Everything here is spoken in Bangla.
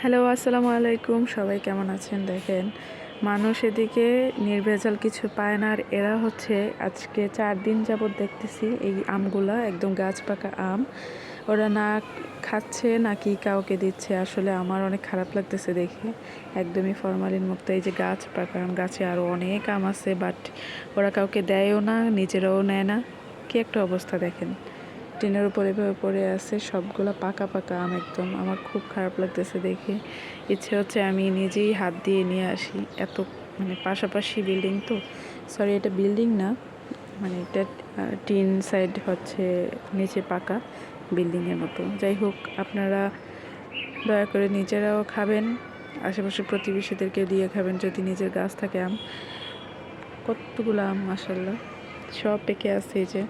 হ্যালো, আসসালামু আলাইকুম। সবাই কেমন আছেন? দেখেন, মানুষ এদিকে নির্ভেজাল কিছু পায় না, আর এরা হচ্ছে আজকে 4 দিন যাবৎ দেখতেছি এই আমগুলা একদম গাছ পাকা আম। ওরা না খাচ্ছে নাকি কাউকে দিচ্ছে। আসলে আমার অনেক খারাপ লাগতেছে দেখে। একদমই ফরমালিন মুক্ত এই যে গাছ পাকা আম, গাছে আরও অনেক আম আছে, বাট ওরা কাউকে দেয়ও না, নিজেরাও নেয় না। কি একটা অবস্থা দেখেন, টিনের উপর এভাবে পড়ে আছে সবগুলা পাকা পাকা আম। একদম আমার খুব খারাপ লাগতেছে দেখে। ইচ্ছে হচ্ছে আমি নিজেই হাত দিয়ে নিয়ে আসি। এত পাশাপাশি বিল্ডিং তো, সরি এটা বিল্ডিং না, এটা টিন সাইড হচ্ছে, নিচে পাকা বিল্ডিংয়ের মতো। যাই হোক, আপনারা দয়া করে নিজেরাও খাবেন, আশেপাশে প্রতিবেশীদেরকে দিয়ে খাবেন যদি নিজের গাছ থাকে আম। কতগুলো আম মাশাআল্লাহ, সব পেকে আছে এই যে।